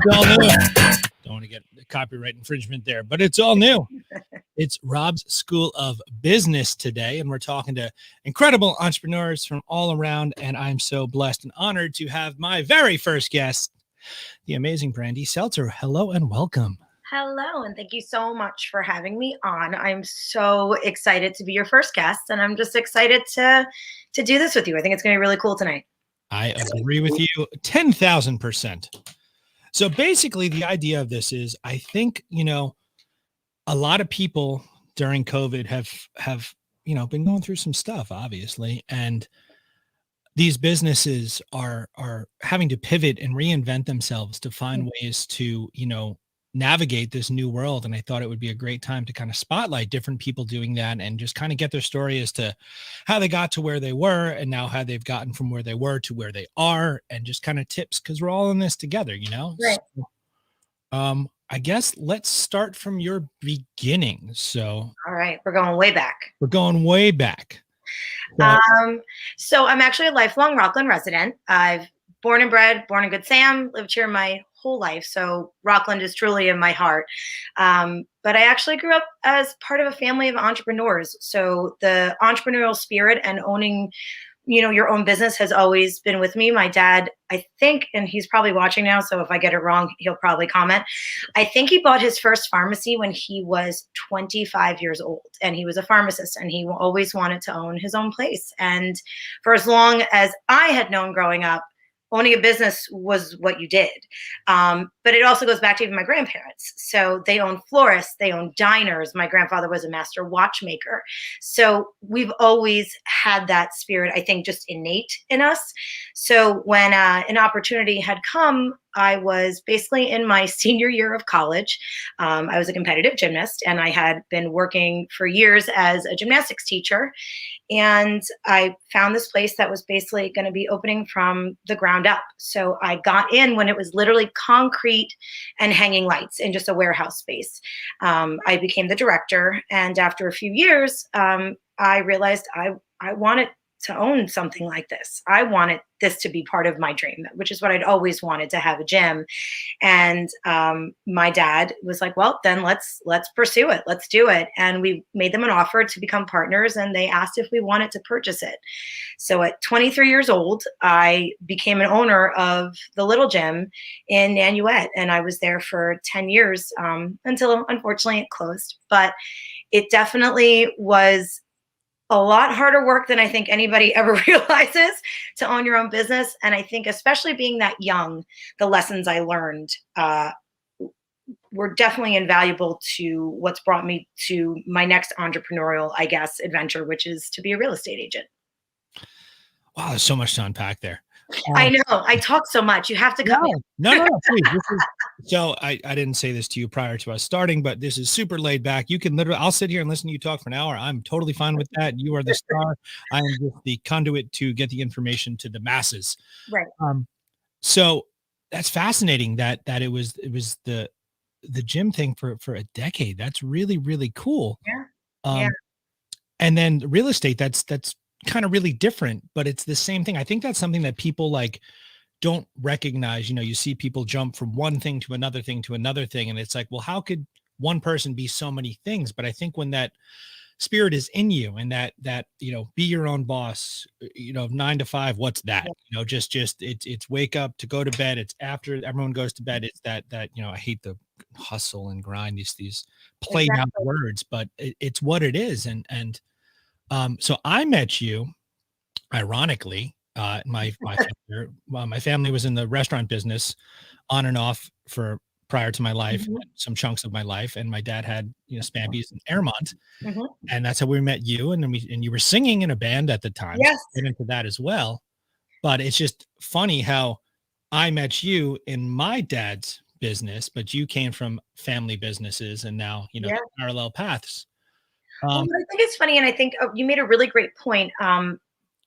It's all new. Don't want to get copyright infringement there, but it's all new. It's Rob's School of Business today, and we're talking to incredible entrepreneurs from all around, and I'm so blessed and honored to have my very first guest, the amazing Brandy Seltzer. Hello and welcome. Hello, and thank you so much for having me on. I'm so excited to be your first guest, and I'm just excited to do this with you. I think it's going to be really cool tonight. I agree with you 10,000%. So basically, the idea of this is, I think, a lot of people during COVID have been going through some stuff, obviously, and these businesses are having to pivot and reinvent themselves to find ways to navigate this new world. And I thought it would be a great time to kind of spotlight different people doing that and just kind of get their story as to how they got to where they were and now how they've gotten from where they were to where they are, and just kind of tips, because we're all in this together, Right. So, I guess let's start from your beginning. So all right, we're going way back. So I'm actually a lifelong Rockland resident. I've born and Good Sam, lived here my whole life. So Rockland is truly in my heart. But I actually grew up as part of a family of entrepreneurs. So the entrepreneurial spirit and owning, your own business has always been with me. My dad, I think, and he's probably watching now, so if I get it wrong, he'll probably comment. I think he bought his first pharmacy when he was 25 years old, and he was a pharmacist, and he always wanted to own his own place. And for as long as I had known growing up, owning a business was what you did. But it also goes back to even my grandparents. So they owned florists, they owned diners. My grandfather was a master watchmaker. So we've always had that spirit, I think, just innate in us. So when an opportunity had come, I was basically in my senior year of college. I was a competitive gymnast, and I had been working for years as a gymnastics teacher. And I found this place that was basically going to be opening from the ground up. So I got in when it was literally concrete and hanging lights in just a warehouse space. I became the director. And after a few years, I realized I wanted to own something like this. I wanted this to be part of my dream, which is what I'd always wanted, to have a gym. And my dad was like, well, then let's pursue it. Let's do it. And we made them an offer to become partners, and they asked if we wanted to purchase it. So at 23 years old, I became an owner of the little gym in Nanuet, and I was there for 10 years until unfortunately it closed. But it definitely was a lot harder work than I think anybody ever realizes to own your own business. And I think, especially being that young, the lessons I learned were definitely invaluable to what's brought me to my next entrepreneurial, I guess, adventure, which is to be a real estate agent. Wow, there's so much to unpack there. I know. I talk so much. You have to cut me. No, please. So I didn't say this to you prior to us starting, but this is super laid back. You can literally, I'll sit here and listen to you talk for an hour. I'm totally fine with that. You are the star. I am just the conduit to get the information to the masses. Right. So that's fascinating that it was the gym thing for a decade. That's really, really cool. Yeah. And then real estate, that's kind of really different, but it's the same thing. I think that's something that people don't recognize. You see people jump from one thing to another thing to another thing, and it's like, well, how could one person be so many things? But I think when that spirit is in you, and that be your own boss, 9 to 5, what's that? Just it's wake up to go to bed. It's after everyone goes to bed. It's that I hate the hustle and grind, these play out words, but it's what it is. And so I met you, ironically, my family was in the restaurant business on and off for prior to my life, some chunks of my life. And my dad had, Spampies and Airmont. And that's how we met you. And then you were singing in a band at the time. Yes. So get into that as well. But it's just funny how I met you in my dad's business, but you came from family businesses, and now, parallel paths. I think it's funny, and I think you made a really great point,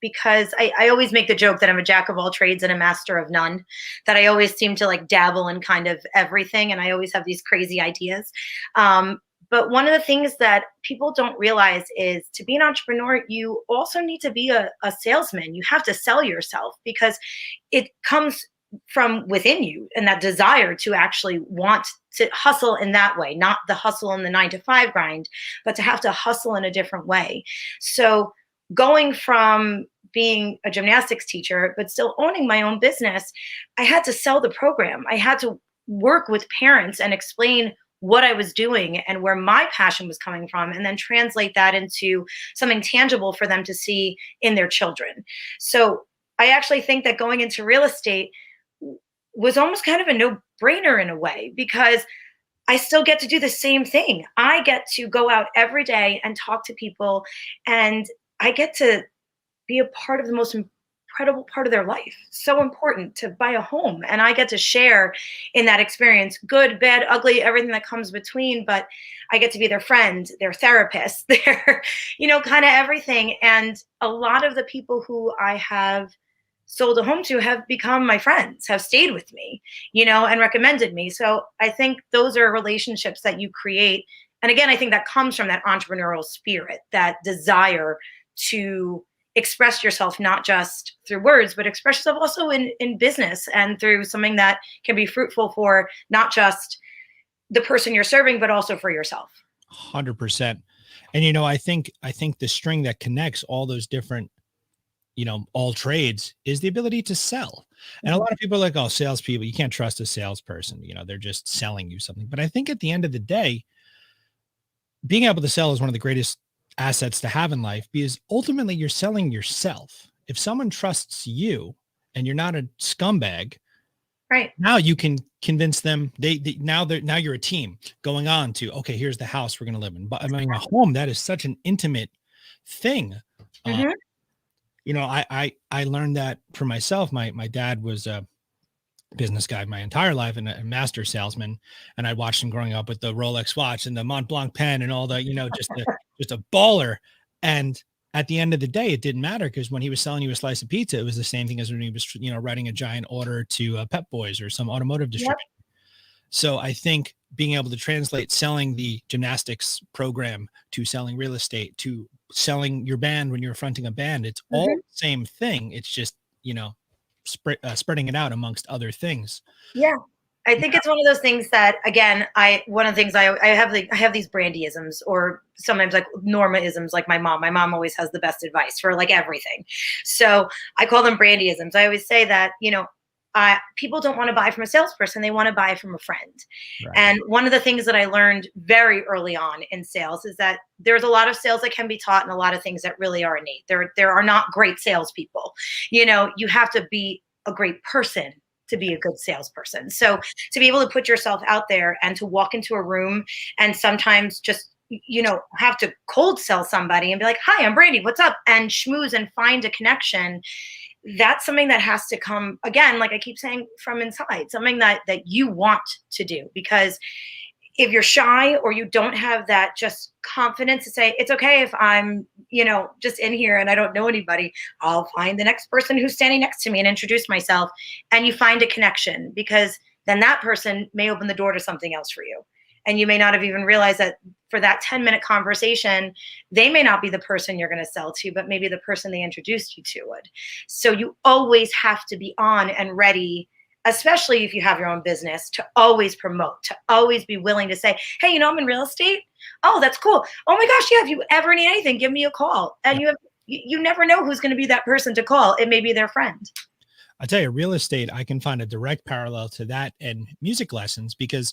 because I always make the joke that I'm a jack of all trades and a master of none, that I always seem to dabble in kind of everything, and I always have these crazy ideas. But one of the things that people don't realize is, to be an entrepreneur, you also need to be a salesman. You have to sell yourself, because it comes from within you, and that desire to actually want to hustle in that way, not the hustle in the 9 to 5 grind, but to have to hustle in a different way. So going from being a gymnastics teacher, but still owning my own business, I had to sell the program. I had to work with parents and explain what I was doing and where my passion was coming from, and then translate that into something tangible for them to see in their children. So I actually think that going into real estate was almost kind of a no-brainer in a way, because I still get to do the same thing. I get to go out every day and talk to people, and I get to be a part of the most incredible part of their life. So important to buy a home, and I get to share in that experience, good, bad, ugly, everything that comes between. But I get to be their friend, their therapist, their, kind of everything. And a lot of the people who I have sold a home to have become my friends, have stayed with me, and recommended me. So I think those are relationships that you create. And again, I think that comes from that entrepreneurial spirit, that desire to express yourself, not just through words, but express yourself also in business, and through something that can be fruitful for not just the person you're serving, but also for yourself. 100%. And, I think the string that connects all those different, all trades is the ability to sell. And a lot of people are like, oh, salespeople, you can't trust a salesperson. They're just selling you something. But I think at the end of the day, being able to sell is one of the greatest assets to have in life, because ultimately you're selling yourself. If someone trusts you and you're not a scumbag, right now you can convince them. Now you're a team going on to, okay, here's the house we're going to live in. But I mean, a home, that is such an intimate thing. Mm-hmm. I learned that for myself. My dad was a business guy my entire life, and a master salesman. And I watched him growing up with the Rolex watch and the Mont Blanc pen and all the, just a baller. And at the end of the day, it didn't matter, because when he was selling you a slice of pizza, it was the same thing as when he was, writing a giant order to Pep Boys or some automotive distributor. Yep. So I think being able to translate selling the gymnastics program to selling real estate to selling your band when you're fronting a band, it's all the same thing. It's just, spreading it out amongst other things. Yeah. I think it's one of those things that, again, one of the things I have these Brandyisms, or sometimes like Normaisms, like my mom. My mom always has the best advice for like everything. So I call them Brandyisms. I always say that, people don't want to buy from a salesperson. They want to buy from a friend. Right. And one of the things that I learned very early on in sales is that there's a lot of sales that can be taught, and a lot of things that really are innate. There are not great salespeople. You have to be a great person to be a good salesperson. So to be able to put yourself out there and to walk into a room and sometimes just, have to cold sell somebody and be like, hi, I'm Brandy, what's up? And schmooze and find a connection. That's something that has to come, again, like I keep saying, from inside, something that you want to do. Because if you're shy, or you don't have that just confidence to say, it's okay if I'm, just in here and I don't know anybody, I'll find the next person who's standing next to me and introduce myself. And you find a connection, because then that person may open the door to something else for you. And you may not have even realized that for that 10-minute conversation, they may not be the person you're going to sell to, but maybe the person they introduced you to would. So you always have to be on and ready, especially if you have your own business, to always promote, to always be willing to say, hey, I'm in real estate. Oh, that's cool. Oh my gosh, yeah, if you ever need anything, give me a call. And you never know who's going to be that person to call. It may be their friend. I tell you, real estate, I can find a direct parallel to that and music lessons, because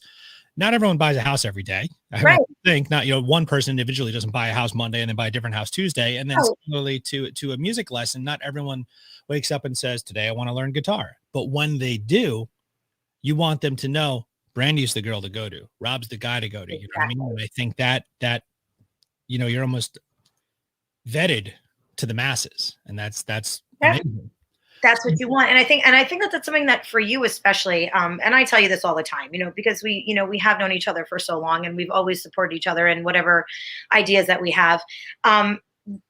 not everyone buys a house every day. I think not, one person individually doesn't buy a house Monday and then buy a different house Tuesday. And then similarly to a music lesson, not everyone wakes up and says, today I want to learn guitar. But when they do, you want them to know Brandy's the girl to go to. Rob's the guy to go to. You know what I mean? And I think that you're almost vetted to the masses, and that's amazing. That's what you want. And I think that that's something that for you, especially, and I tell you this all the time, because we have known each other for so long, and we've always supported each other in whatever ideas that we have.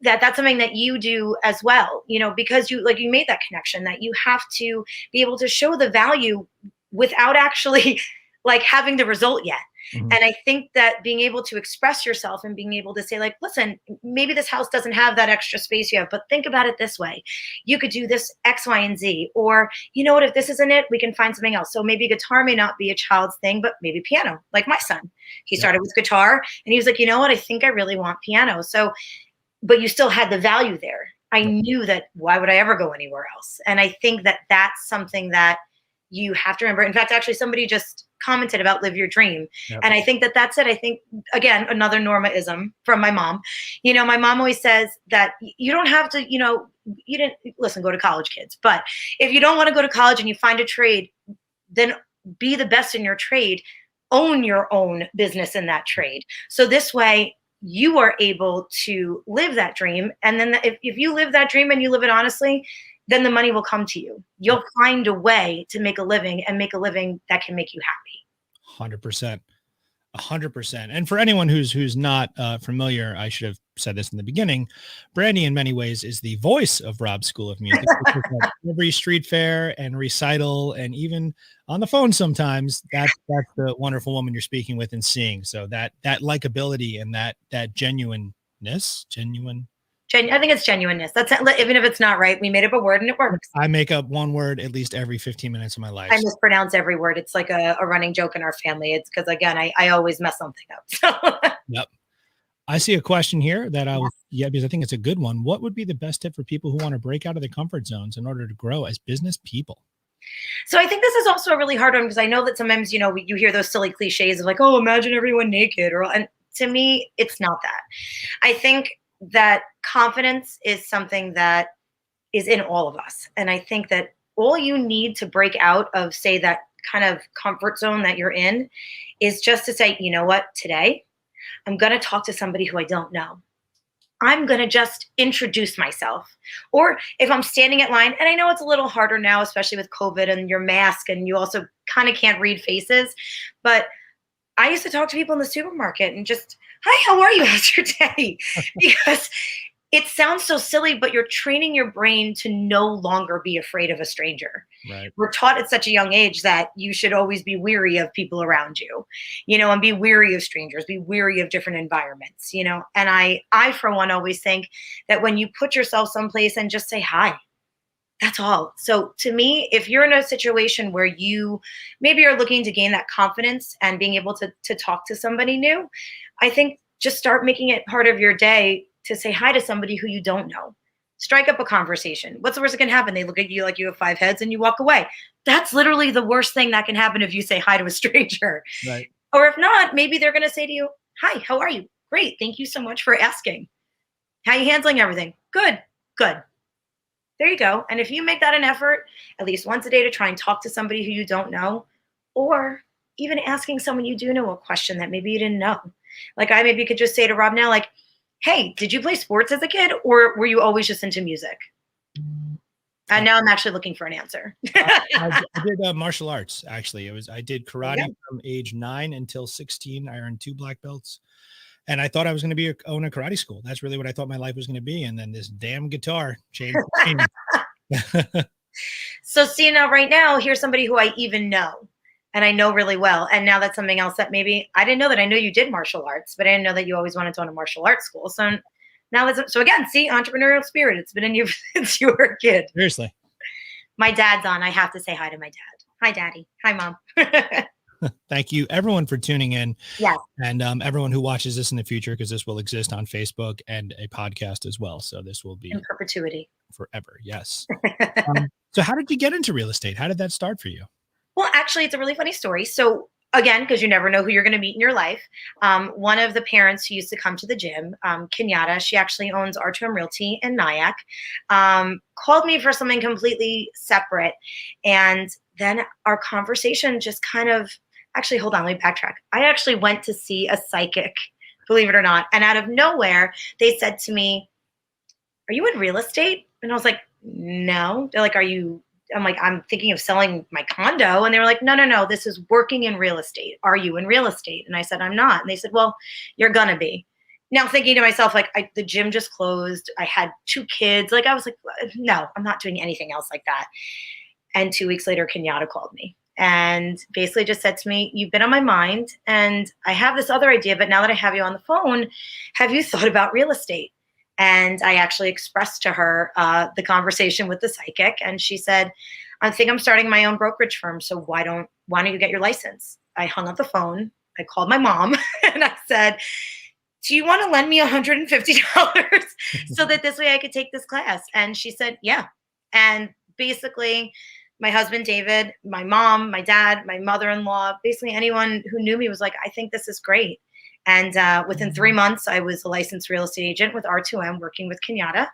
That's something that you do as well, because you made that connection, that you have to be able to show the value without actually like having the result yet. Mhm. And I think that being able to express yourself and being able to say, like, listen, maybe this house doesn't have that extra space you have, but think about it this way. You could do this X, Y, and Z. Or, you know what, if this isn't it, we can find something else. So maybe guitar may not be a child's thing, but maybe piano, like my son. He Yep. started with guitar and he was like, you know what, I think I really want piano. So, but you still had the value there. I Yep. knew that why would I ever go anywhere else? And I think that that's something that you have to remember. In fact, actually, somebody just commented about live your dream. Yep. And I think that that's it. I think, again, another Normaism from my mom. You know, my mom always says that you don't have to, you know, you didn't, listen, go to college, kids. But if you don't want to go to college and you find a trade, then be the best in your trade. Own your own business in that trade. So this way, you are able to live that dream. And then if you live that dream and you live it honestly, then the money will come to you. You'll find a way to make a living and make a living that can make you happy. 100%. 100%. And for anyone who's not familiar, I should have said this in the beginning. Brandy, in many ways, is the voice of Rob's School of Music. Every street fair and recital, and even on the phone sometimes. That's the wonderful woman you're speaking with and seeing. So that likability and that genuineness, genuine. I think it's genuineness. That's even if it's not right, we made up a word and it works. I make up one word at least every 15 minutes of my life. I mispronounce every word. It's like a running joke in our family. It's because, again, I always mess something up. So. Yep. I see a question here that because I think it's a good one. What would be the best tip for people who want to break out of their comfort zones in order to grow as business people? So I think this is also a really hard one because I know that sometimes, you know, you hear those silly cliches of like, oh, imagine everyone naked, and to me, it's not that. I think that confidence is something that is in all of us. And I think that all you need to break out of, say, that kind of comfort zone that you're in is just to say, you know what, today I'm going to talk to somebody who I don't know. I'm going to just introduce myself. Or if I'm standing at line, and I know it's a little harder now, especially with COVID and your mask, and you also kind of can't read faces, but I used to talk to people in the supermarket and just, hi, how are you? How's your day? Because it sounds so silly, but you're training your brain to no longer be afraid of a stranger. Right. We're taught at such a young age that you should always be weary of people around you, you know, and be weary of strangers, be weary of different environments, you know. And I for one, always think that when you put yourself someplace and just say hi, that's all. So to me, if you're in a situation where you maybe are looking to gain that confidence and being able to talk to somebody new, I think just start making it part of your day to say hi to somebody who you don't know. Strike up a conversation. What's the worst that can happen? They look at you like you have 5 heads and you walk away. That's literally the worst thing that can happen if you say hi to a stranger. Right. Or if not, maybe they're going to say to you, hi, how are you? Great. Thank you so much for asking. How are you handling everything? Good. Good. There you go. And if you make that an effort, at least once a day, to try and talk to somebody who you don't know, or even asking someone you do know a question that maybe you didn't know. Like I maybe could just say to Rob now, like, hey, did you play sports as a kid, or were you always just into music? And now I'm actually looking for an answer. I did martial arts. Actually, I did karate from age 9 until 16. I earned 2 black belts. And I thought I was going to own a karate school. That's really what I thought my life was going to be. And then this damn guitar changed. So see, now right now, here's somebody who I even know and I know really well. And now that's something else that maybe I didn't know. That I know you did martial arts, but I didn't know that you always wanted to own a martial arts school. So now so again, see, entrepreneurial spirit. It's been in you since you were a kid. Seriously. My dad's on. I have to say hi to my dad. Hi, Daddy. Hi, Mom. Thank you, everyone, for tuning in. Yeah. And everyone who watches this in the future, because this will exist on Facebook and a podcast as well. So this will be in perpetuity. Forever. Yes. So how did you get into real estate? How did that start for you? Well, actually, it's a really funny story. So again, because you never know who you're going to meet in your life. One of the parents who used to come to the gym, Kenyatta, she actually owns R2M Realty in Nyack, called me for something completely separate. And then our conversation just kind of, actually, hold on, let me backtrack. I actually went to see a psychic, believe it or not. And out of nowhere, they said to me, are you in real estate? And I was like, no. They're like, I'm like, I'm thinking of selling my condo. And they were like, no, this is working in real estate. Are you in real estate? And I said, I'm not. And they said, well, you're going to be. Now thinking to myself, like, the gym just closed. I had 2 kids. Like, I was like, no, I'm not doing anything else like that. And 2 weeks later, Kenyatta called me. and basically just said to me, "You've been on my mind, and I have this other idea, but now that I have you on the phone, have you thought about real estate?" And I actually expressed to her the conversation with the psychic, and she said, "I think I'm starting my own brokerage firm, so why don't you get your license?" I hung up the phone. I called my mom and I said, "Do you want to lend me $150 so that this way I could take this class?" And she said, "Yeah." And basically, my husband, David, my mom, my dad, my mother-in-law, basically anyone who knew me was like, "I think this is great." And within 3 months, I was a licensed real estate agent with R2M, working with Kenyatta,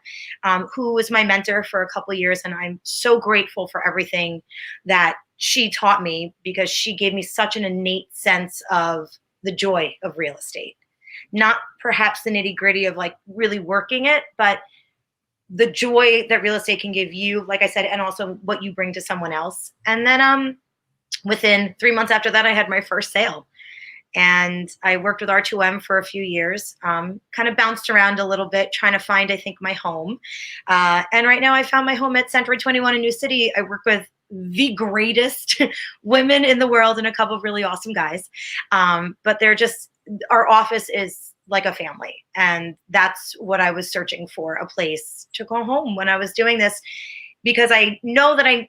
who was my mentor for a couple of years. And I'm so grateful for everything that she taught me, because she gave me such an innate sense of the joy of real estate. Not perhaps the nitty gritty of like really working it, but the joy that real estate can give you, like I said, and also what you bring to someone else. And then within 3 months after that, I had my first sale. And I worked with R2M for a few years, kind of bounced around a little bit, trying to find, I think, my home. And right now I found my home at Century 21 in New City. I work with the greatest women in the world and a couple of really awesome guys. But they're just, our office is like a family. And that's what I was searching for, a place to go home when I was doing this. Because I know that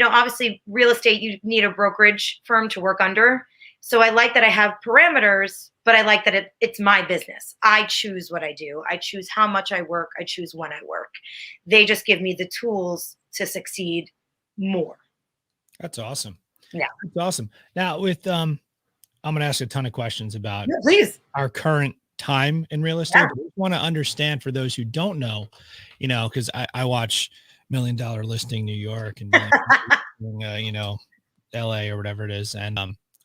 obviously real estate, you need a brokerage firm to work under. So I like that I have parameters, but I like that it's my business. I choose what I do. I choose how much I work. I choose when I work. They just give me the tools to succeed more. That's awesome. Yeah. That's awesome. Now with, I'm going to ask a ton of questions about please. Our current time in real estate. Yeah. I just want to understand, for those who don't know, cause I watch $1 Million Listing New York and, LA or whatever it is. And,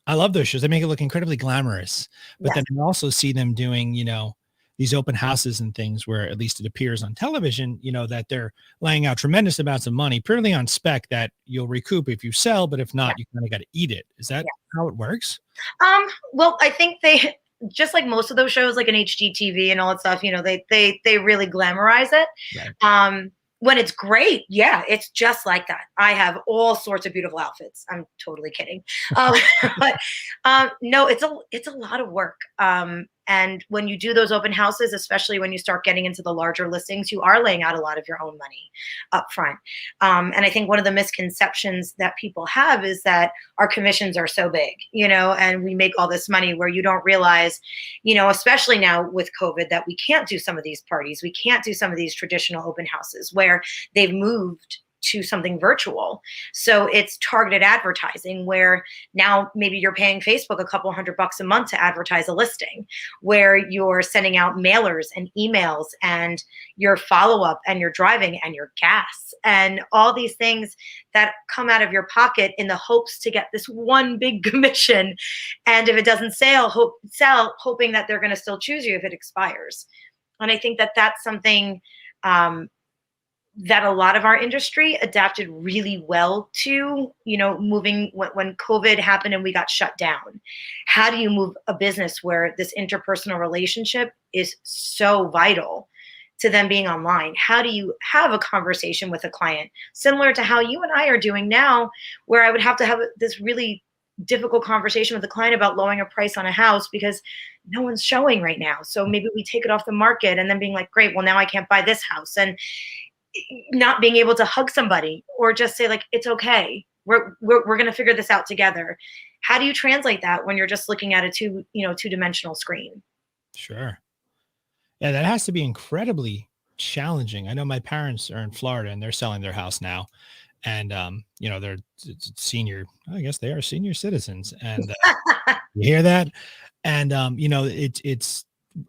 I love those shows. They make it look incredibly glamorous, but then I also see them doing, these open houses and things where, at least it appears on television, that they're laying out tremendous amounts of money purely on spec that you'll recoup if you sell, but if not, you kind of got to eat it. Is that how it works? Well, I think they, just like most of those shows, like an HGTV and all that stuff, they really glamorize it. Right. When it's great, it's just like that. I have all sorts of beautiful outfits. I'm totally kidding. But no, it's a lot of work. And when you do those open houses, especially when you start getting into the larger listings, you are laying out a lot of your own money up front. And I think one of the misconceptions that people have is that our commissions are so big, and we make all this money, where you don't realize, especially now with COVID, that we can't do some of these parties. We can't do some of these traditional open houses where they've moved to something virtual. So it's targeted advertising, where now maybe you're paying Facebook a couple $100 a month to advertise a listing, where you're sending out mailers and emails and your follow-up and your driving and your gas and all these things that come out of your pocket in the hopes to get this one big commission. And if it doesn't sell, hoping that they're going to still choose you if it expires. And I think that that's something that a lot of our industry adapted really well to, moving when COVID happened and we got shut down. How do you move a business where this interpersonal relationship is so vital to them being online? How do you have a conversation with a client similar to how you and I are doing now, where I would have to have this really difficult conversation with the client about lowering a price on a house because no one's showing right now. So maybe we take it off the market, and then being like, great, well, now I can't buy this house. And not being able to hug somebody or just say like, it's okay. We're going to figure this out together. How do you translate that when you're just looking at a two-dimensional screen? Sure. Yeah, that has to be incredibly challenging. I know my parents are in Florida and they're selling their house now. And, they're senior, I guess they are senior citizens. And you hear that? And,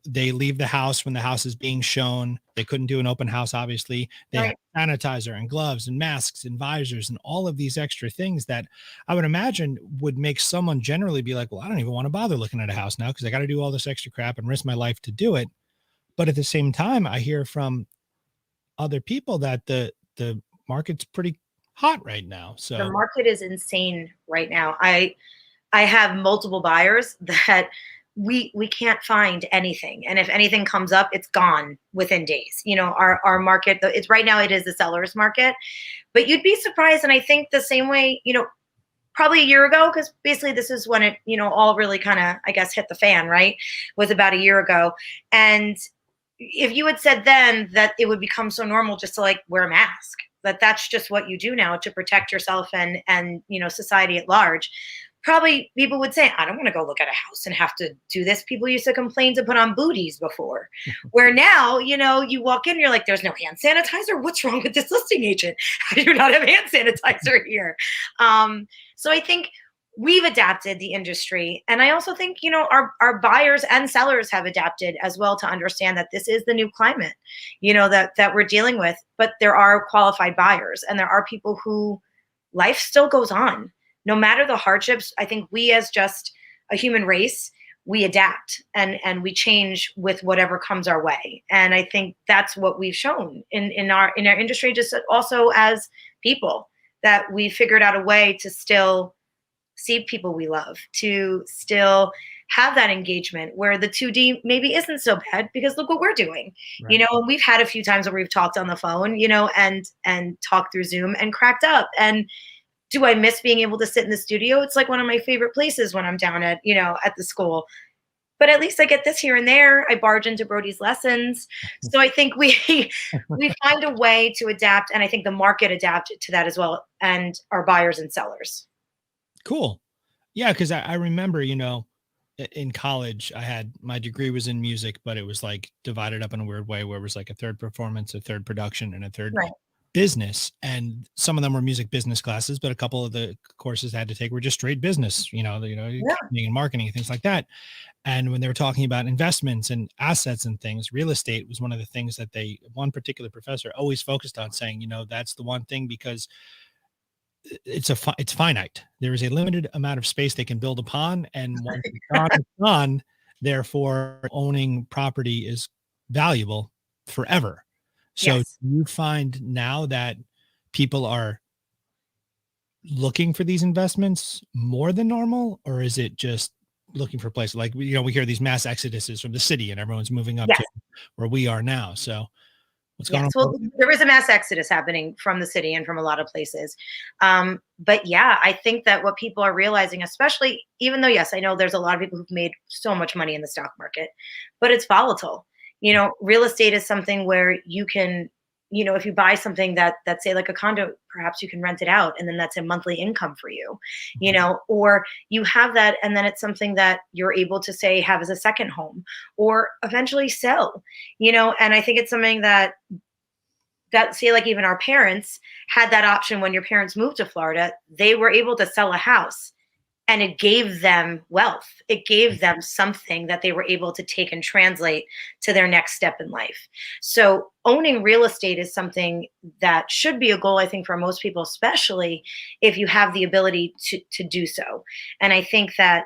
they leave the house when the house is being shown. They couldn't do an open house, obviously. They have sanitizer and gloves and masks and visors and all of these extra things that I would imagine would make someone generally be like, well, I don't even want to bother looking at a house now because I got to do all this extra crap and risk my life to do it. But at the same time, I hear from other people that the market's pretty hot right now. So the market is insane right now. I have multiple buyers that we can't find anything. And if anything comes up, it's gone within days. Our market, it's right now, it is the seller's market, but you'd be surprised. And I think the same way, probably a year ago, because basically this is when it, all really kind of, I guess, hit the fan, right? Was about a year ago. And if you had said then that it would become so normal just to like wear a mask, that that's just what you do now to protect yourself and society at large, probably people would say, I don't want to go look at a house and have to do this. People used to complain to put on booties before, where now, you walk in, you're like, there's no hand sanitizer. What's wrong with this listing agent? How do you not have hand sanitizer here? So I think we've adapted the industry. And I also think, our buyers and sellers have adapted as well to understand that this is the new climate, that we're dealing with. But there are qualified buyers and there are people who life still goes on. No matter the hardships, I think we as just a human race, we adapt and we change with whatever comes our way. And I think that's what we've shown in our industry, just also as people, that we figured out a way to still see people we love, to still have that engagement where the 2D maybe isn't so bad, because look what we're doing. Right. And we've had a few times where we've talked on the phone, and talked through Zoom and cracked up. And do I miss being able to sit in the studio? It's like one of my favorite places when I'm down at the school. But at least I get this here and there. I barge into Brody's lessons. So I think we find a way to adapt, and I think the market adapted to that as well, and our buyers and sellers. Cool. Yeah, because I remember, in college, I had my degree was in music, but it was like divided up in a weird way where it was like a third performance, a third production, and a third Right. business. And some of them were music business classes, but a couple of the courses I had to take were just straight business, Yeah. accounting and marketing and things like that. And when they were talking about investments and assets and things, real estate was one of the things that one particular professor always focused on, saying, that's the one thing, because it's finite. There is a limited amount of space they can build upon, and once it's gone, it's gone. Therefore, owning property is valuable forever. So Yes. you find now that people are looking for these investments more than normal, or is it just looking for places like, we hear these mass exoduses from the city and everyone's moving up Yes. to where we are now. So what's going Yes. on? Well, there is a mass exodus happening from the city and from a lot of places. But yeah, I think that what people are realizing, especially, even though, yes, I know there's a lot of people who've made so much money in the stock market, but it's volatile. Real estate is something where you can, if you buy something that say like a condo, perhaps you can rent it out, and then that's a monthly income for you, or you have that, and then it's something that you're able to say have as a second home, or eventually sell, and I think it's something that say like even our parents had that option. When your parents moved to Florida, they were able to sell a house, and it gave them wealth. It gave them something that they were able to take and translate to their next step in life. So owning real estate is something that should be a goal, I think, for most people, especially if you have the ability to do so. And I think that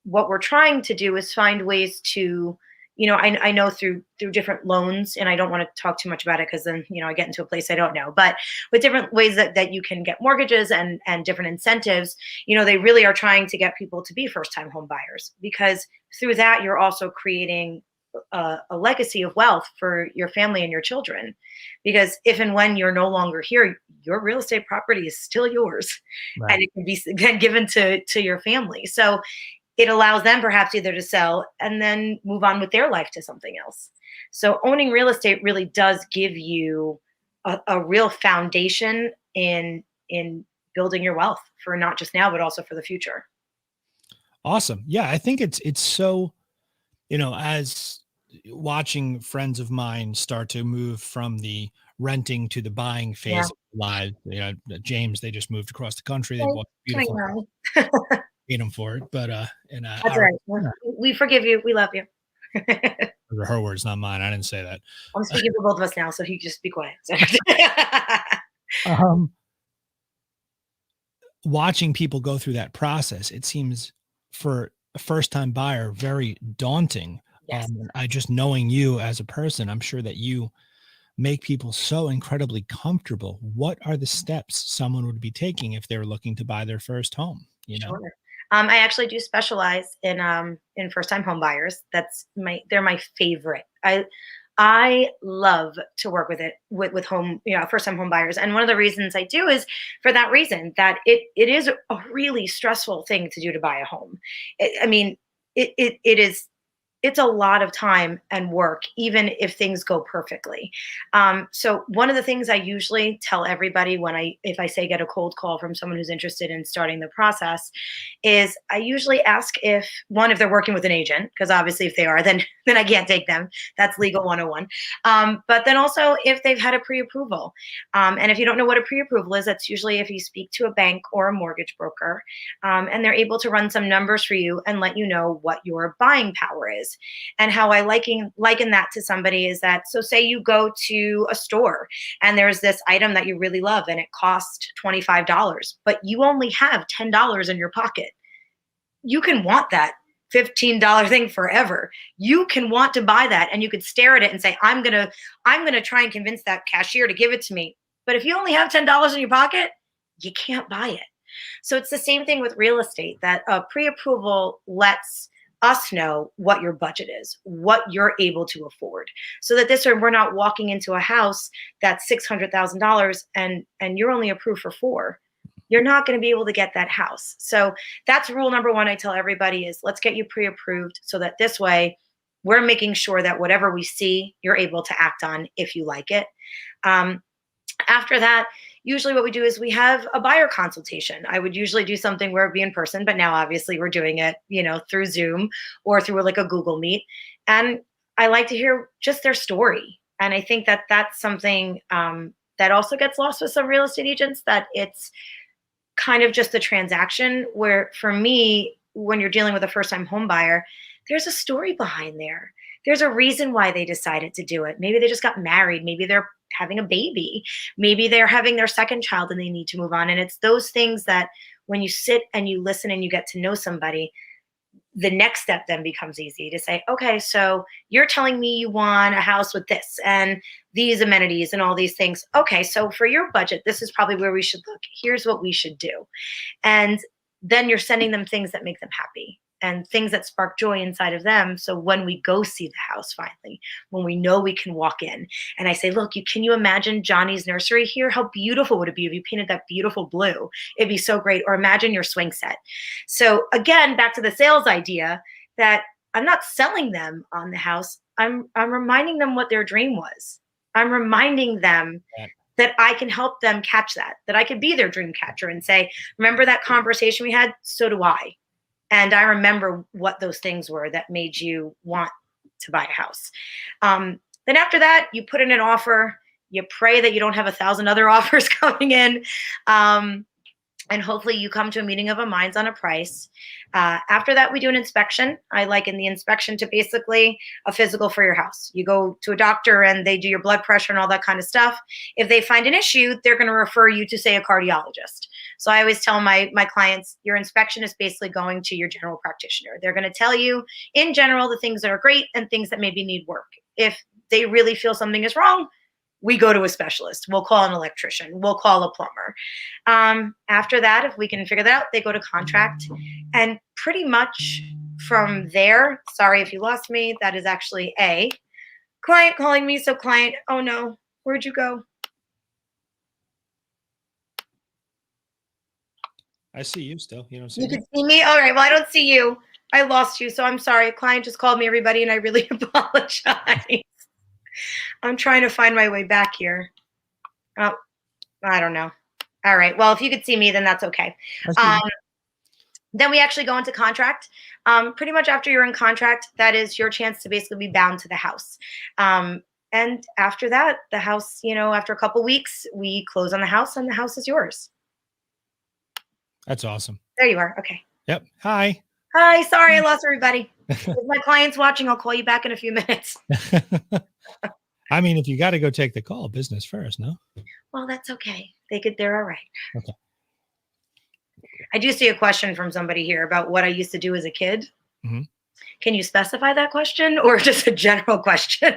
what we're trying to do is find ways to, I know through different loans, and I don't want to talk too much about it, because then, I get into a place I don't know, but with different ways that you can get mortgages and different incentives, they really are trying to get people to be first time home buyers, because through that, you're also creating a legacy of wealth for your family and your children. Because if and when you're no longer here, your real estate property is still yours, Right. and it can be then given to your family. So it allows them perhaps either to sell and then move on with their life to something else. So owning real estate really does give you a real foundation in building your wealth for not just now, but also for the future. Awesome. Yeah, I think it's so, as watching friends of mine start to move from the renting to the buying Yeah. phase of their lives. James, they just moved across the country. They Okay. bought a I beautiful, know. hate them for it, but That's all right. We forgive you. We love you. those are her words, not mine. I didn't say that. I'm speaking for both of us now, so he just be quiet. Um, Watching people go through that process, it seems for a first time buyer very daunting. Yes. I just knowing you as a person, I'm sure that you make people so incredibly comfortable. What are the steps someone would be taking if they're looking to buy their first home? Sure. I actually do specialize in first time home buyers. They're my favorite. I I love to work with it with home, first time home buyers. And one of the reasons I do is for that reason, that it is a really stressful thing to do to buy a home. I mean, it is, it's a lot of time and work, even if things go perfectly. So one of the things I usually tell everybody if I say get a cold call from someone who's interested in starting the process, is I usually ask if they're working with an agent, because obviously if they are, then I can't take them. That's legal 101. But then also if they've had a pre-approval. And if you don't know what a pre-approval is, that's usually if you speak to a bank or a mortgage broker, and they're able to run some numbers for you and let you know what your buying power is. And how I liken that to somebody is that, so say you go to a store and there's this item that you really love and it costs $25, but you only have $10 in your pocket. You can want that $15 thing forever. You can want to buy that, and you could stare at it and say, I'm gonna try and convince that cashier to give it to me. But if you only have $10 in your pocket, you can't buy it. So it's the same thing with real estate, that pre-approval lets us know what your budget is, what you're able to afford, so that this way we're not walking into a house that's $600,000 and you're only approved for $4. You're not going to be able to get that house. So that's rule number one I tell everybody is, let's get you pre-approved, so that this way we're making sure that whatever we see, you're able to act on if you like it. After that, usually what we do is we have a buyer consultation. I would usually do something where it'd be in person, but now obviously we're doing it, through Zoom or through like a Google Meet. And I like to hear just their story. And I think that that's something that also gets lost with some real estate agents, that it's kind of just the transaction, where for me, when you're dealing with a first-time home buyer, there's a story behind there. There's a reason why they decided to do it. Maybe they just got married. Maybe they're having a baby. Maybe they're having their second child and they need to move on. And it's those things that when you sit and you listen and you get to know somebody, the next step then becomes easy to say, okay, so you're telling me you want a house with this and these amenities and all these things. Okay, so for your budget, this is probably where we should look. Here's what we should do. And then you're sending them things that make them happy and things that spark joy inside of them. So when we go see the house finally, when we know we can walk in and I say, look, can you imagine Johnny's nursery here? How beautiful would it be if you painted that beautiful blue? It'd be so great. Or imagine your swing set. So again, back to the sales idea, that I'm not selling them on the house. I'm reminding them what their dream was. I'm reminding them that I can help them catch that I could be their dream catcher and say, remember that conversation we had? So do I. And I remember what those things were that made you want to buy a house. Then after that, you put in an offer. You pray that you don't have 1,000 other offers coming in. And hopefully you come to a meeting of a minds on a price. After that, we do an inspection. I liken the inspection to basically a physical for your house. You go to a doctor and they do your blood pressure and all that kind of stuff. If they find an issue, they're going to refer you to, say, a cardiologist. So I always tell my clients, your inspection is basically going to your general practitioner. They're going to tell you, in general, the things that are great and things that maybe need work. If they really feel something is wrong, we go to a specialist. We'll call an electrician. We'll call a plumber. After that, if we can figure that out, they go to contract. And pretty much from there, sorry if you lost me, that is actually a client calling me. So client, oh no, where'd you go? I see you still. You don't see me? You can see me? All right, well, I don't see you. I lost you, so I'm sorry. A client just called me, everybody, and I really apologize. I'm trying to find my way back here. Oh, I don't know. All right. Well, if you could see me, then that's okay. Then we actually go into contract. Pretty much after you're in contract, that is your chance to basically be bound to the house. And after that, the house, after a couple weeks, we close on the house and the house is yours. That's awesome. There you are. Okay. Yep. Hi. Hi. Sorry, I lost everybody. If my client's watching, I'll call you back in a few minutes. I mean, if you got to go take the call, business first, no? Well, that's okay. They're all right. Okay. I do see a question from somebody here about what I used to do as a kid. Mm-hmm. Can you specify that question or just a general question?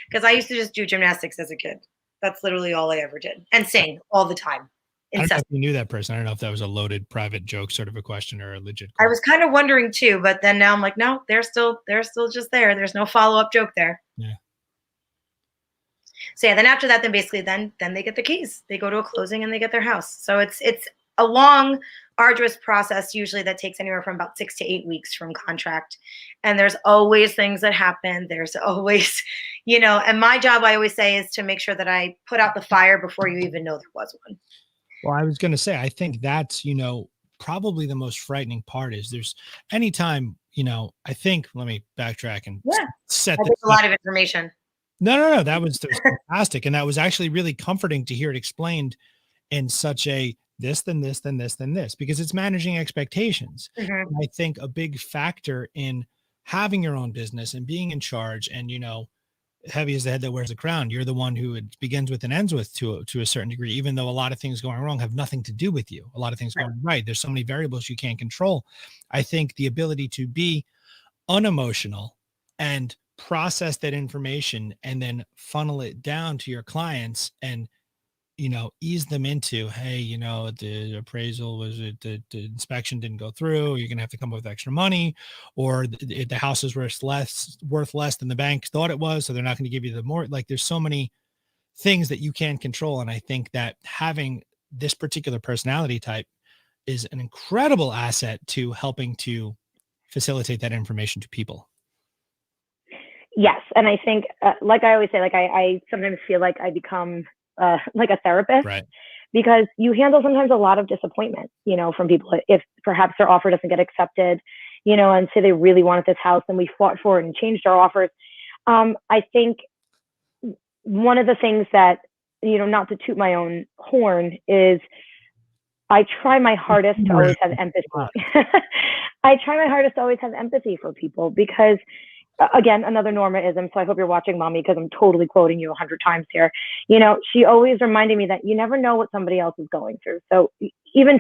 Because I used to just do gymnastics as a kid. That's literally all I ever did. And sing all the time. I don't know if you knew that person. I don't know if that was a loaded private joke sort of a question or a legit question. I was kind of wondering too, but then now I'm like, no, they're still just there. There's no follow-up joke there. Yeah. So yeah, then after that, then basically then they get the keys. They go to a closing and they get their house. So it's a long, arduous process usually that takes anywhere from about 6 to 8 weeks from contract. And there's always things that happen. There's always, and my job, I always say, is to make sure that I put out the fire before you even know there was one. Well, I was going to say, I think that's, probably the most frightening part is there's anytime, I think, let me backtrack and Yeah, set I this think a up. lot of information. No. That was fantastic. And that was actually really comforting to hear it explained in such a this, then this, then this, then this, because it's managing expectations. Mhm. And I think a big factor in having your own business and being in charge and, heavy is the head that wears the crown. You're the one who it begins with and ends with to a certain degree, even though a lot of things going wrong have nothing to do with you. A lot of things Right. going right. There's so many variables you can't control. I think the ability to be unemotional and process that information and then funnel it down to your clients and ease them into, hey, the appraisal was the inspection didn't go through, you're gonna have to come up with extra money, or the house is worth less than the bank thought it was, so they're not going to give you the more. Like, there's so many things that you can't control, and I think that having this particular personality type is an incredible asset to helping to facilitate that information to people. Yes. And I think, like I always say, like I sometimes feel like I become like a therapist, Right. because you handle sometimes a lot of disappointment, from people if perhaps their offer doesn't get accepted, and say they really wanted this house and we fought for it and changed our offers. I think one of the things that, not to toot my own horn, is I try my hardest to always have empathy. I try my hardest to always have empathy for people because, again, another Normaism. So I hope you're watching, Mommy, because I'm totally quoting you 100 times here. She always reminded me that you never know what somebody else is going through. So even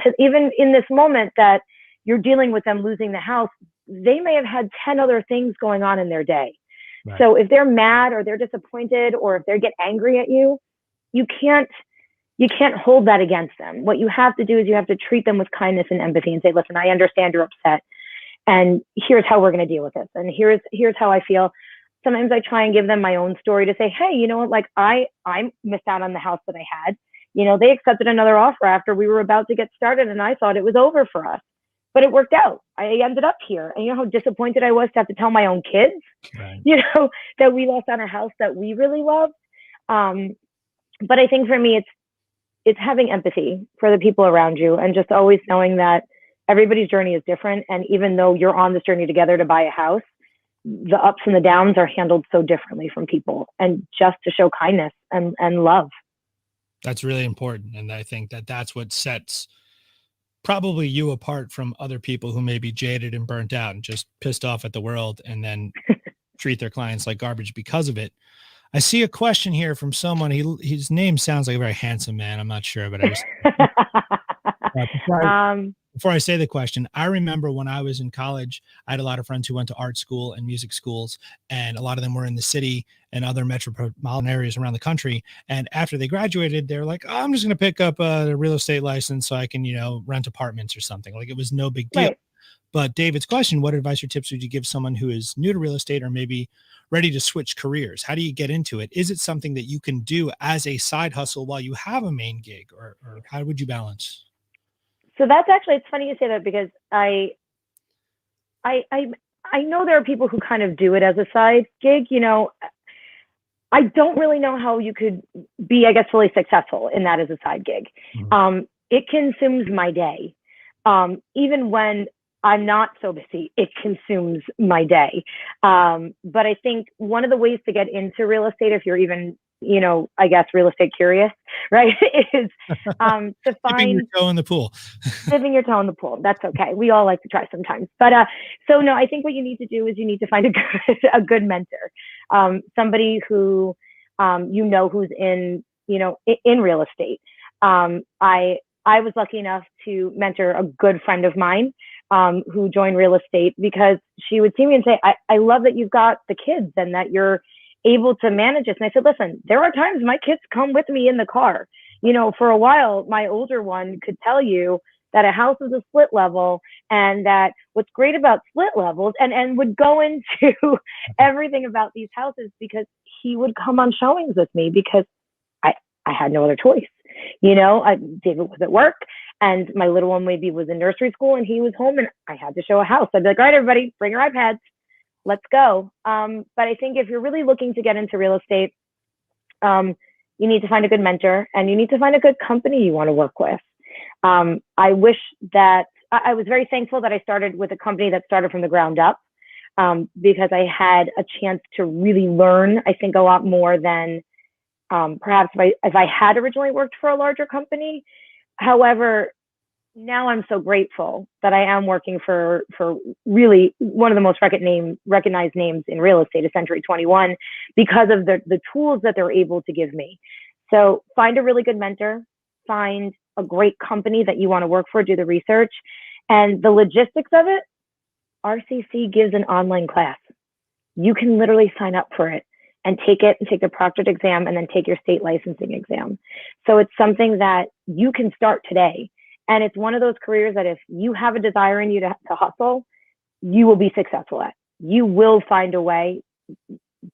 in this moment that you're dealing with them losing the house, they may have had 10 other things going on in their day. Right. So if they're mad or they're disappointed or if they get angry at you, you can't hold that against them. What you have to do is you have to treat them with kindness and empathy and say, listen, I understand you're upset, and here's how we're going to deal with this. And here's how I feel. Sometimes I try and give them my own story to say, hey, you know what? Like I missed out on the house that I had. They accepted another offer after we were about to get started, and I thought it was over for us, but it worked out. I ended up here. And how disappointed I was to have to tell my own kids, right, that we lost on a house that we really loved. But I think for me, it's having empathy for the people around you and just always knowing that everybody's journey is different. And even though you're on this journey together to buy a house, the ups and the downs are handled so differently from people, and just to show kindness and love. That's really important. And I think that that's what sets probably you apart from other people who may be jaded and burnt out and just pissed off at the world and then treat their clients like garbage because of it. I see a question here from someone. His name sounds like a very handsome man. I'm not sure, but I just before I say the question, I remember when I was in college, I had a lot of friends who went to art school and music schools, and a lot of them were in the city and other metropolitan areas around the country. And after they graduated, they're like, oh, I'm just going to pick up a real estate license so I can, rent apartments or something. Like, it was no big deal. Right. But David's question, what advice or tips would you give someone who is new to real estate or maybe ready to switch careers? How do you get into it? Is it something that you can do as a side hustle while you have a main gig, or how would you balance? So that's actually, it's funny you say that, because I know there are people who kind of do it as a side gig. I don't really know how you could be, I guess, really successful in that as a side gig. Mm-hmm. It consumes my day. Even when I'm not so busy, it consumes my day. But I think one of the ways to get into real estate, if you're even, I guess, real estate curious, right, is to find dipping your toe in the pool. Dipping your toe in the pool. That's okay. We all like to try sometimes. But so no, I think what you need to do is you need to find a good mentor, somebody who who's in real estate. I was lucky enough to mentor a good friend of mine who joined real estate, because she would see me and say, I love that you've got the kids and that you're able to manage this. And I said, listen, there are times my kids come with me in the car. For a while, my older one could tell you that a house is a split level, and that what's great about split levels, and would go into everything about these houses, because he would come on showings with me because I had no other choice. David was at work and my little one maybe was in nursery school and he was home and I had to show a house. I'd be like, all right, everybody, bring your iPads. Let's go. But I think if you're really looking to get into real estate, you need to find a good mentor and you need to find a good company you want to work with. I wish that I was very thankful that I started with a company that started from the ground up, because I had a chance to really learn, I think, a lot more than perhaps if I had originally worked for a larger company. However, now I'm so grateful that I am working for really one of the most recognized names in real estate, a Century 21, because of the tools that they're able to give me. So find a really good mentor, find a great company that you want to work for, do the research, and the logistics of it. RCC gives an online class. You can literally sign up for it and take it and take the proctored exam and then take your state licensing exam. So it's something that you can start today. And it's one of those careers that if you have a desire in you to hustle, you will be successful at. You will find a way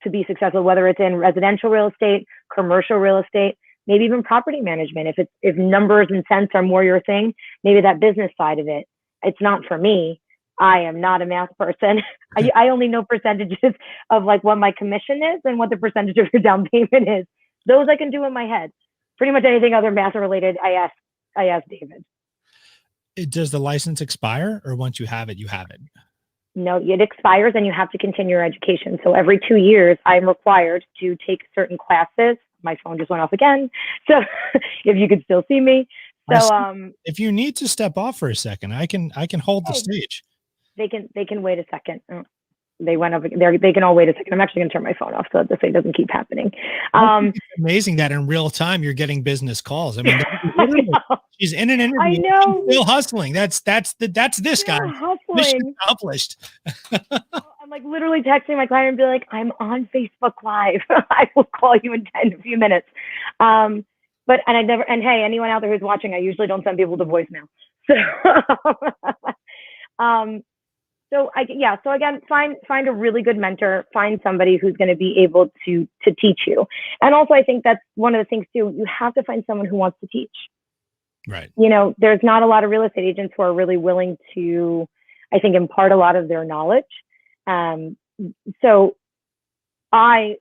to be successful, whether it's in residential real estate, commercial real estate, maybe even property management. If numbers and cents are more your thing, maybe that business side of it, it's not for me. I am not a math person. I only know percentages of like what my commission is and what the percentage of your down payment is. Those I can do in my head. Pretty much anything other math related, I ask David. Does the license expire, or once you have it, you have it? No, it expires and you have to continue your education. So every 2 years, I'm required to take certain classes. My phone just went off again. So if you could still see me. So if you need to step off for a second, I can hold the stage. They can wait a second. Oh, they went over there. They can all wait a second. I'm actually going to turn my phone off so that this thing doesn't keep happening. It's amazing that in real time you're getting business calls. I mean, she's in an interview. I know. She's still hustling. That's this guy. Mission accomplished. I'm like literally texting my client and be like, I'm on Facebook Live. I will call you in a few minutes. And hey, anyone out there who's watching, I usually don't send people to voicemail. So so again, find a really good mentor, find somebody who's going to be able to teach you. And also I think that's one of the things too, you have to find someone who wants to teach. Right. There's not a lot of real estate agents who are really willing to, I think, impart a lot of their knowledge. So I,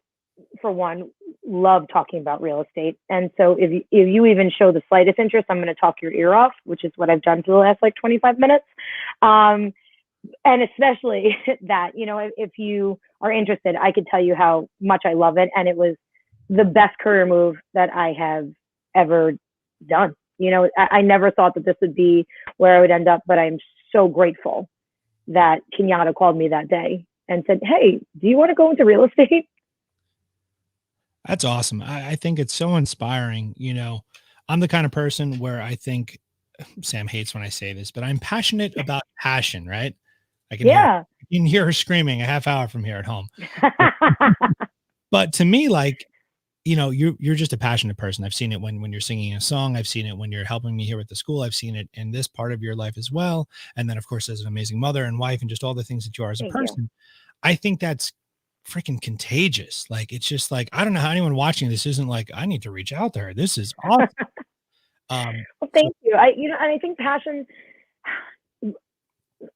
for one, love talking about real estate. And so if you even show the slightest interest, I'm going to talk your ear off, which is what I've done for the last 25 minutes. And especially that, if you are interested, I could tell you how much I love it. And it was the best career move that I have ever done. I never thought that this would be where I would end up, but I'm so grateful that Kenyatta called me that day and said, hey, do you want to go into real estate? That's awesome. I think it's so inspiring. I'm the kind of person where I think Sam hates when I say this, but I'm passionate about passion, right? I can hear her screaming a half hour from here at home. But to me, you're just a passionate person. I've seen it when you're singing a song. I've seen it when you're helping me here at the school. I've seen it in this part of your life as well. And then of course, as an amazing mother and wife and just all the things that you are as a person, I think that's freaking contagious. It's just I don't know how anyone watching this isn't like, I need to reach out to her. This is awesome. Well, thank you. And I think passion,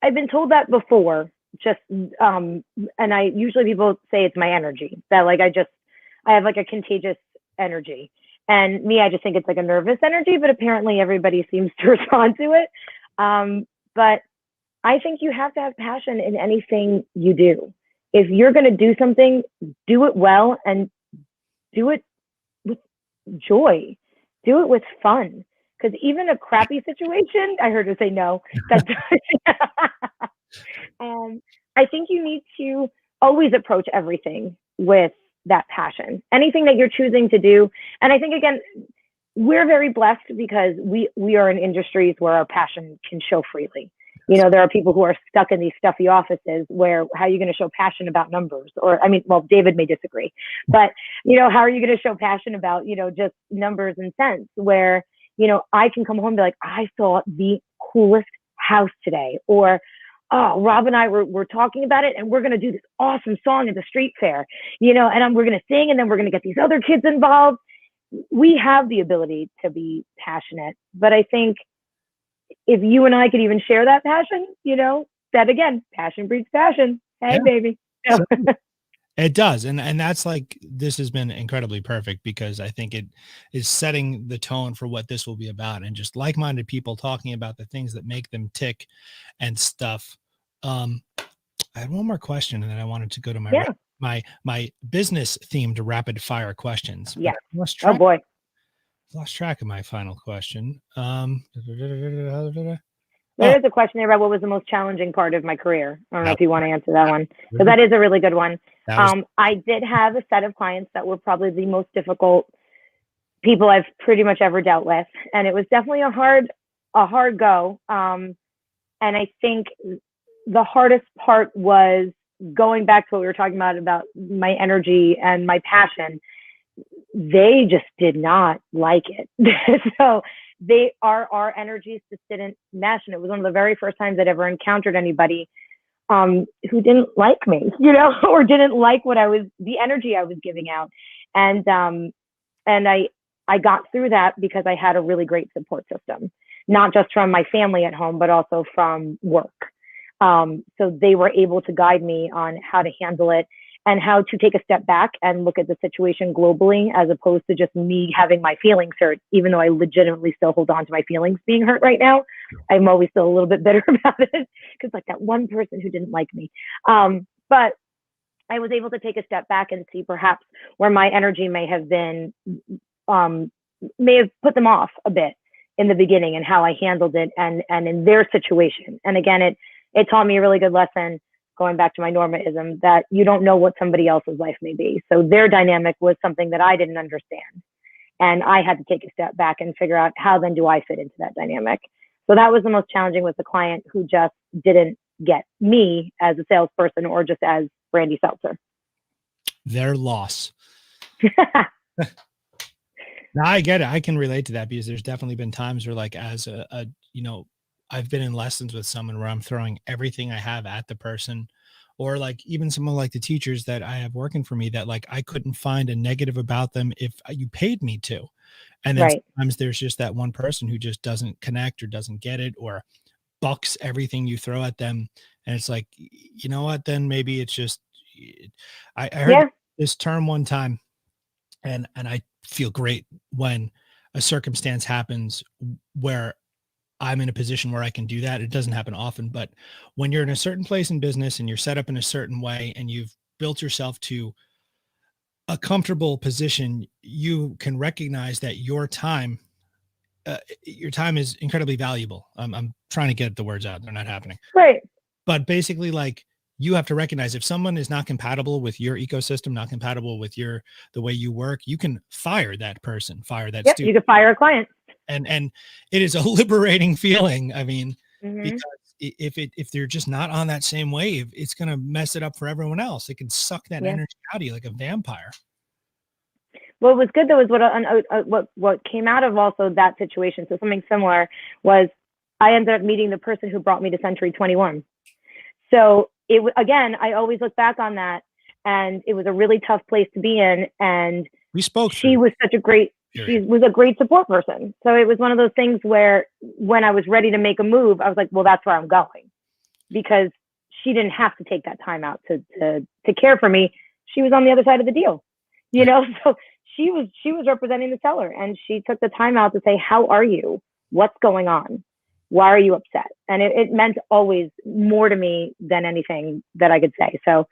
I've been told that before, and usually people say it's my energy, that I have a contagious energy. And me, I just think it's a nervous energy, but apparently everybody seems to respond to it. But I think you have to have passion in anything you do. If you're going to do something, do it well and do it with joy. Do it with fun. Because even a crappy situation, I heard her say no. I think you need to always approach everything with that passion. Anything that you're choosing to do. And I think, again, we're very blessed because we are in industries where our passion can show freely. There are people who are stuck in these stuffy offices where how are you going to show passion about numbers? David may disagree, but, how are you going to show passion about, just numbers and cents where, I can come home and be like, I saw the coolest house today, or oh, Rob and I were talking about it, and we're going to do this awesome song at the street fair, you know, and we're going to sing, and then we're going to get these other kids involved. We have the ability to be passionate, but I think if you and I could even share that passion, you know, that again, passion breeds passion. Hey, Yeah. baby. Yeah. It does. And that's like, this has been incredibly perfect because I think it is setting the tone for what this will be about, and just like-minded people talking about the things that make them tick and stuff. I had one more question, and then I wanted to go to my, Yeah. my business themed rapid fire questions. Yeah. I lost Oh boy. track of my final question. There is a question there about what was the most challenging part of my career. I don't know if you want to answer that one, because was- that is a really good one. that was- I did have a set of clients that were probably the most difficult people I've pretty much ever dealt with, and it was definitely a hard go. And I think the hardest part was going back to what we were talking about my energy and my passion. They just did not like it. So our energies just didn't mesh. And it was one of the very first times I'd ever encountered anybody who didn't like me, you know, or didn't like the energy I was giving out. And I got through that because I had a really great support system, not just from my family at home, but also from work. So they were able to guide me on how to handle it and how to take a step back and look at the situation globally, as opposed to just me having my feelings hurt, even though I legitimately still hold on to my feelings being hurt right now. I'm always still a little bit bitter about it, because like that one person who didn't like me. But I was able to take a step back and see perhaps where my energy may have put them off a bit in the beginning, and how I handled it and in their situation. And again, it taught me a really good lesson, going back to my Normaism, that you don't know what somebody else's life may be. So their dynamic was something that I didn't understand. And I had to take a step back and figure out, how then do I fit into that dynamic? So that was the most challenging, with the client who just didn't get me as a salesperson, or just as Brandy Seltzer. Their loss. No, I get it. I can relate to that, because there's definitely been times where, like, as a you know, I've been in lessons with someone where I'm throwing everything I have at the person, or like even someone like the teachers that I have working for me, that like I couldn't find a negative about them if you paid me to. And then Right. sometimes there's just that one person who just doesn't connect or doesn't get it, or bucks everything you throw at them. And it's like, you know what, then maybe it's just, I heard this term one time, and I feel great when a circumstance happens where I'm in a position where I can do that. It doesn't happen often, but when you're in a certain place in business and you're set up in a certain way and you've built yourself to a comfortable position, you can recognize that your time is incredibly valuable. I'm trying to get the words out. They're not happening. Right. But basically, like, you have to recognize if someone is not compatible with your ecosystem, not compatible with the way you work, you can fire that person, fire that student. You can fire a client. And it is a liberating feeling. I mean, Mm-hmm. because if they're just not on that same wave, it's going to mess it up for everyone else. It can suck that energy out of you like a vampire. What was good though is what came out of also that situation. So something similar was, I ended up meeting the person who brought me to Century 21. So again, I always look back on that, and it was a really tough place to be in. And we spoke. She was a great support person. So it was one of those things where when I was ready to make a move, I was like, well, that's where I'm going, because she didn't have to take that time out to care for me. She was on the other side of the deal, you know? So she was representing the seller, and she took the time out to say, how are you? What's going on? Why are you upset? And it meant always more to me than anything that I could say. So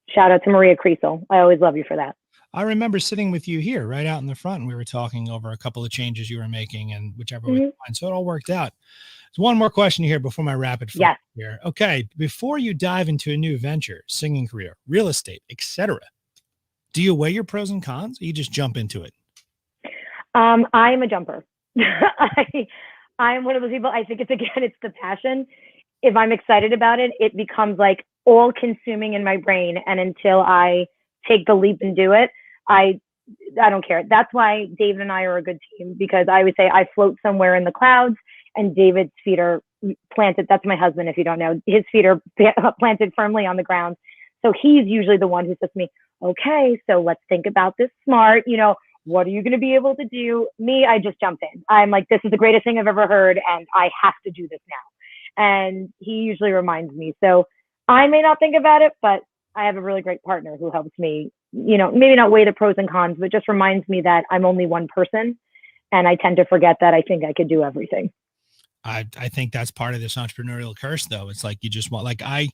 shout out to Maria Creasel. I always love you for that. I remember sitting with you here right out in the front, and we were talking over a couple of changes you were making, and whichever was fine. So it all worked out. So one more question here before my rapid fire here. Okay. Before you dive into a new venture, singing career, real estate, etc., do you weigh your pros and cons, or you just jump into it? I'm a jumper. I'm one of those people. I think it's the passion. If I'm excited about it, it becomes like all consuming in my brain. And until I take the leap and do it, I don't care. That's why David and I are a good team, because I would say I float somewhere in the clouds and David's feet are planted. That's my husband. If you don't know, his feet are planted firmly on the ground. So he's usually the one who says to me, okay, so let's think about this smart, what are you going to be able to do? Me, I just jump in. I'm like, this is the greatest thing I've ever heard, and I have to do this now. And he usually reminds me. So I may not think about it, but I have a really great partner who helps me, maybe not weigh the pros and cons, but just reminds me that I'm only one person. And I tend to forget that I think I could do everything. I think that's part of this entrepreneurial curse, though. It's like you just want, like, I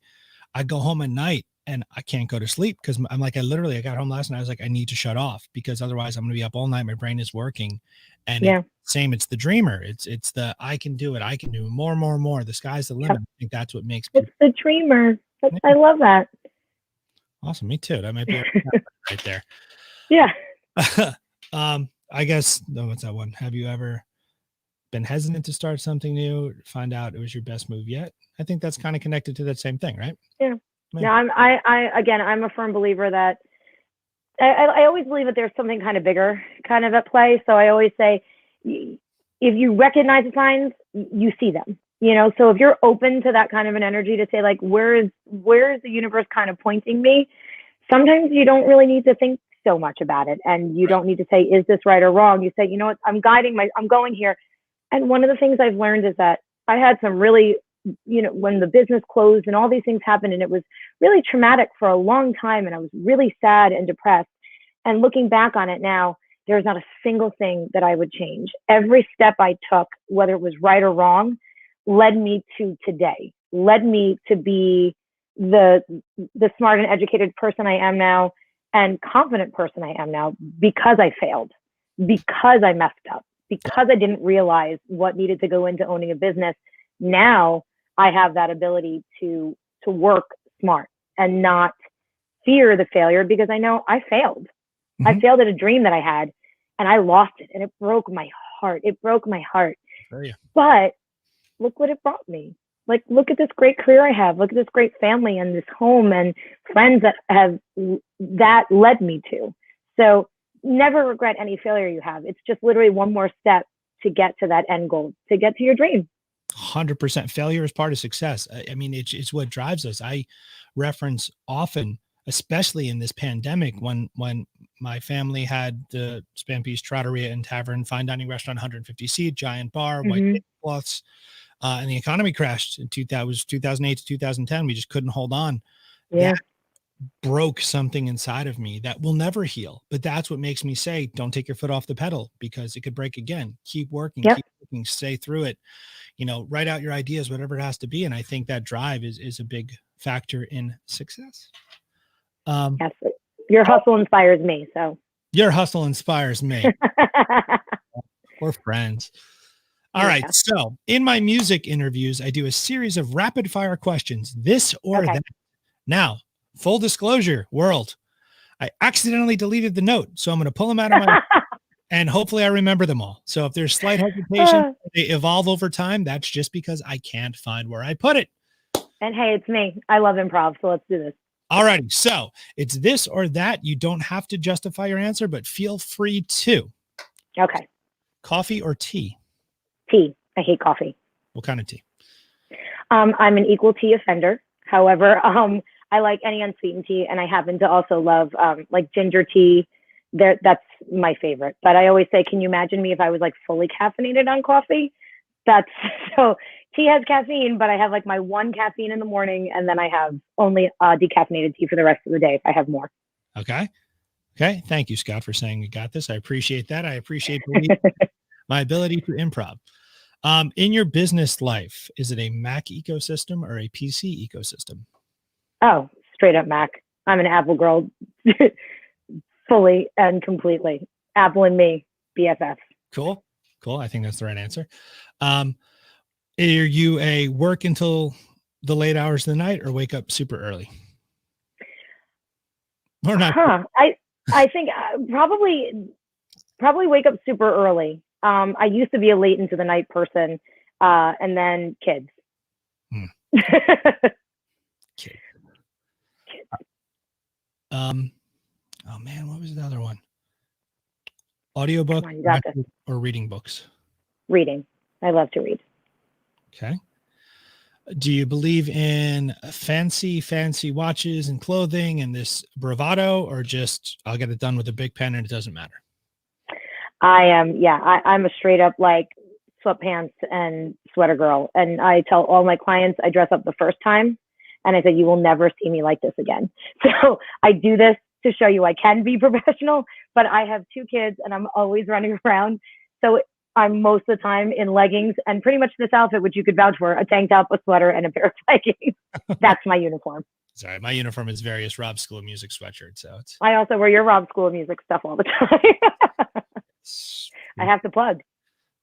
go home at night and I can't go to sleep because I'm like, I got home last night. I was like, I need to shut off because otherwise I'm going to be up all night. My brain is working. And it's the dreamer. It's the, I can do it. I can do more. The sky's the limit. I think that's what makes people. It's the dreamer. I love that. Awesome. Me too. That might be right there. Yeah. I guess, no, what's that one? Have you ever been hesitant to start something new, find out it was your best move yet? I think that's kind of connected to that same thing, right? Yeah. No, I'm a firm believer that I always believe that there's something kind of bigger kind of at play. So I always say, if you recognize the signs, you see them, so if you're open to that kind of an energy to say, like, where is the universe kind of pointing me? Sometimes you don't really need to think so much about it. And you don't need to say, is this right or wrong? You say, you know what, I'm going here. And one of the things I've learned is that I had some really, when the business closed and all these things happened, and it was really traumatic for a long time. And I was really sad and depressed. And looking back on it now, there's not a single thing that I would change. Every step I took, whether it was right or wrong, led me to today, led me to be the smart and educated person I am now and confident person I am now because I failed, because I messed up, because I didn't realize what needed to go into owning a business. Now I have that ability to work smart and not fear the failure because I know I failed. Mm-hmm. I failed at a dream that I had and I lost it and it broke my heart. Oh, yeah. But look what it brought me. Like, look at this great career I have. Look at this great family and this home and friends that led me to. So never regret any failure you have. It's just literally one more step to get to that end goal, to get to your dream. 100%. Failure is part of success. I mean, it's what drives us. I reference often, especially in this pandemic, when my family had the Spampi's Trattoria and Tavern, fine dining restaurant, 150 seat, giant bar, white tablecloths, and the economy crashed in 2008 to 2010. We just couldn't hold on. Yeah. That broke something inside of me that will never heal. But that's what makes me say, don't take your foot off the pedal because it could break again. Keep working, keep working, stay through it. Write out your ideas, whatever it has to be. And I think that drive is a big factor in success. Yes, your hustle inspires me. So your hustle inspires me. We're friends. All right. So in my music interviews, I do a series of rapid fire questions, this or that. Now, full disclosure, world, I accidentally deleted the note. So I'm going to pull them out of my and hopefully I remember them all. So if there's slight hesitation, they evolve over time. That's just because I can't find where I put it. And hey, it's me. I love improv. So let's do this. All righty. So it's this or that. You don't have to justify your answer, but feel free to. Okay. Coffee or tea? Tea. I hate coffee. What kind of tea? I'm an equal tea offender. However, I like any unsweetened tea, and I happen to also love like ginger tea. That's my favorite. But I always say, can you imagine me if I was like fully caffeinated on coffee? So tea has caffeine, but I have like my one caffeine in the morning, and then I have only decaffeinated tea for the rest of the day if I have more. Okay. Thank you, Scott, for saying we got this. I appreciate that. I appreciate my ability to improv. In your business life, is it a Mac ecosystem or a PC ecosystem? Oh, straight up Mac. I'm an Apple girl, fully and completely. Apple and me, BFF. Cool. I think that's the right answer. Are you a work until the late hours of the night or wake up super early? Or not? I think probably wake up super early. I used to be a late into the night person, and then kids. Kids. Oh man, what was the other one? Audiobook or reading books? Reading. I love to read. Okay. Do you believe in fancy watches and clothing and this bravado, or just I'll get it done with a big pen and it doesn't matter? I am, yeah, I'm a straight up like sweatpants and sweater girl. And I tell all my clients I dress up the first time and I say, you will never see me like this again. So I do this to show you I can be professional, but I have 2 kids and I'm always running around. So I'm most of the time in leggings and pretty much this outfit, which you could vouch for, a tank top, a sweater, and a pair of leggings. That's my uniform. Sorry, my uniform is various Rob School of Music sweatshirt. So it's I also wear your Rob School of Music stuff all the time. I have to plug.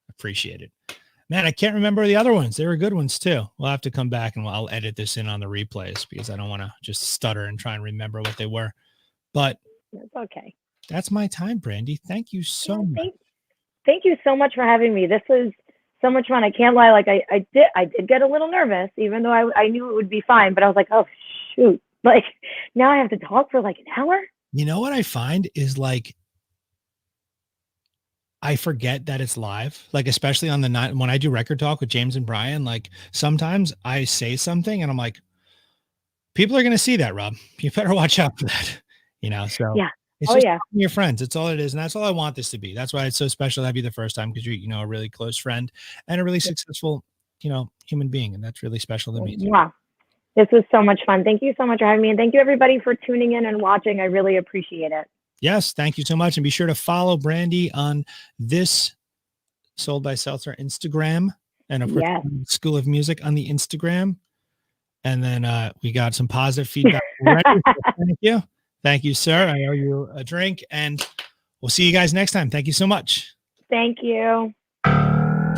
Appreciate it. Man, I can't remember the other ones. They were good ones too. We'll have to come back and I'll edit this in on the replays because I don't want to just stutter and try and remember what they were. But it's okay. That's my time, Brandy. Thank you so much. Thank you so much for having me. This was so much fun. I can't lie. Like I did get a little nervous, even though I knew it would be fine, but I was like, oh shoot. Like now I have to talk for like an hour. You know what I find is like, I forget that it's live, like, especially on the night when I do record talk with James and Brian, like sometimes I say something and I'm like, people are going to see that, Rob. You better watch out for that, you know? So yeah. It's just your friends. It's all it is. And that's all I want this to be. That's why it's so special to have you the first time, because you're, you know, a really close friend and a really successful, you know, human being. And that's really special to me. Wow. This was so much fun. Thank you so much for having me. And thank you everybody for tuning in and watching. I really appreciate it. Yes. Thank you so much. And be sure to follow Brandy on this Sold by Seltzer Instagram. And of course, School of Music on the Instagram. And then we got some positive feedback already. So thank you. Thank you, sir. I owe you a drink, and we'll see you guys next time. Thank you so much. Thank you.